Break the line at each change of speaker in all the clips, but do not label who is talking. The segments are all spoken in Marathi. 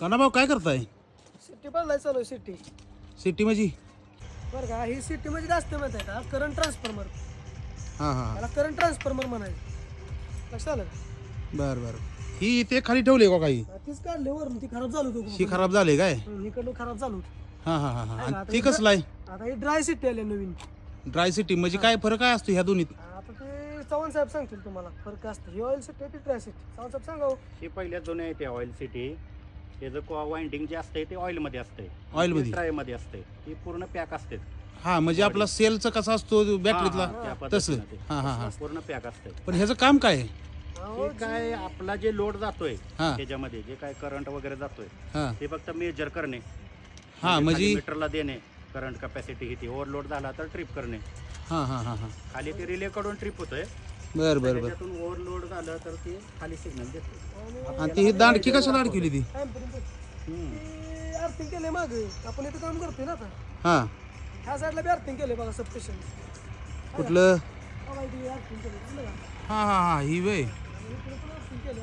काना भाऊ काय करताय?
सिटी बदलाय चालू सिटी
सिटी म्हणजे
बरं का. ही सिटी मध्ये जास्त माहिती आहे का, करंट ट्रान्सफॉर्मर.
हां हां
त्याला करंट ट्रान्सफॉर्मर म्हणायचं. लक्षात आलं का?
बरं बरं. ही ते खाली ठेवली का काही?
तीच काढली वरून, ती खराब झाली होती.
ही खराब झाली काय?
इकडनं खराब झालं होतं.
हां हां हां हां.
आहे का,
आणि
आता
ती
ही
कसलं आहे?
आता ही ड्राय सिटी आली नवीन.
ड्राय सिटी म्हणजे काय फरक काय असतो ह्या दोन्हीत?
आता ते चव्हाण साहेब सांगतील तुम्हाला फरक असतं. ही ऑइल सिटी आहे, ती ड्राय सिटी. चव्हाण साहेब सांगा हो.
ही पहिल्या जुन्या आहे ते ऑइल सिटी. त्याचं वाइंडिंग जे असते ते ऑइलमध्ये असते,
ऑइलमध्ये?
ड्रायमध्ये असते. ती पूर्ण पॅक असते.
हां म्हणजे आपला सेलचं कसा असतो बॅटरीतला
त्या
तसं?
पद्धतीनं ते.
हां हां हां.
पूर्ण पॅक असते.
पण ह्याचं काम काय आहे?
अहो,
ते काय आपला जे लोड जातोय
हां
त्याच्यामध्ये जे काय करंट वगैरे जातोय
हां
ते फक्त मेजर करणे,
हां म्हणजे
मीटरला देणे. करंट कॅपॅसिटी किती ओव्हरलोड झाला तर ट्रिप करणे.
हां हां हां हां.
खाली ते रिले कडून ट्रिप होतोय.
बरं बरं बरं.
त्याच्यातून ओव्हरलोड झालं तर ते खाली सिग्नल देतो.
आणि ती ही दांडकी कशाला अडकवली ती?
ती अर्थिंग केले माग. आपण इथं काम करतोय ना आता.
हां
ह्या साईडला बी अर्थिंग केले बघा, सबस्टेशन.
कुठलं?
अर्थिंग केले दिसलं का?
हां हां हां ही वे.
आणि इकडे पण अर्थिंग केले.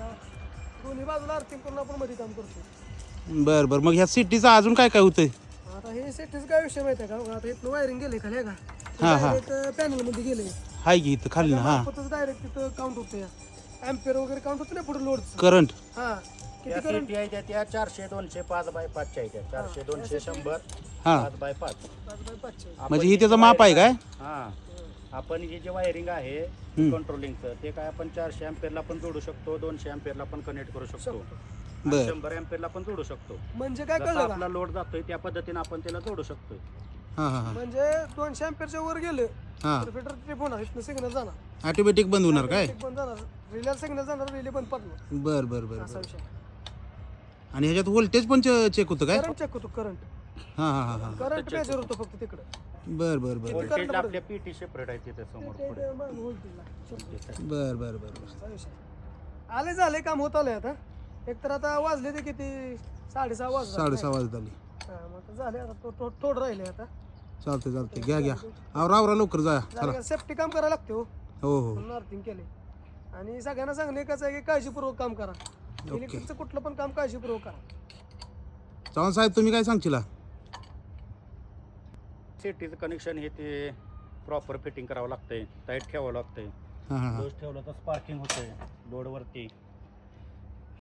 दोन्ही बाजूला अर्थिंग करून आपण मध्ये काम करतोय.
बरं बरं. मग ह्या सिटीचं अजून काय काय होतंय?
आता हे सेटीच काय विषय माहिती आहे का? बघा, आता इथनं वायरिंग गेले खाली आहे
हां, हां.
का, पॅनल मध्ये गेले.
हाय की इथं खाली ना. हां
डायरेक्ट तिथं काउंट होतं या एम्पियर वगैरे काउंट होतं ना पुढे लोडचं.
करंट.
हा
त्या
किती करंट?
सिटी आहे त्या 400 200 5 बाय 5 च्या आहेत. 400 200 100
हां
5 बाय 5.
5x5.
म्हणजे ही त्याचं माप आहे काय?
हा आपण हे जे वायरिंग आहे कंट्रोलिंगचं ते काय आपण 400 अँपिअरला पण जोडू शकतो, 200 अँपिअरला पण कनेक्ट करू शकतो,
बर.
100 अँपिअरला पण जोडू शकतो.
म्हणजे काय
जसा
कळलं का?
आपला लोड जातोय त्या पद्धतीने आपण त्याला जोडू शकतो.
हां हां हां
म्हणजे 200 एम्पियरच्या वर गेलं
हां.
तर फिटर ट्रिप होणार, इथनं सिग्नल जाणार,
ऑटोमॅटिक बंद होणार काय?
Automatic बंद जाणार, रिले सिग्नल जाणार, रिले बंद पडणार.
बर बर बर
असा
बर.
विषय.
आणि ह्याच्यात व्होल्टेज पण चेक होतं काय?
करंट चेक होतो, करंट
हां हां हां हां.
करंट मेजर होतो फक्त तिकडे.
बर बर बर
व्होल्टेजला आपल्या पीटी सेपरेट आहे तिथे समोर पुढे.
बर बर बर बर.
आले झाले काम होत आले आता. एक तर आता वाजले ते किती, 6:30 वाजले.
6:30 वाजत आली.
हा, मग आता झाले आता, थोडं राहिले आता.
चालते चालते. घ्या घ्या. आवरा आवरा लवकर जा. चला.
सेफ्टी काम करायला लागते हो.
हो हो.
म्हणून अर्थिंग केले. आणि सगळ्यांना सांगणे एकच आहे की काळजीपूर्वक काम करा. इलेक्ट्रिकचं कुठलं पण काम काळजीपूर्वक करा.
चव्हाण साहेब तुम्ही काय सांगशील?
सिटीचं कनेक्शन हे ते प्रॉपर फिटिंग करावं लागतंय, टाईट ठेवावं लागतंय.
हां हां हां.
लूज ठेवलं तर स्पार्किंग होतंय लोडवरती.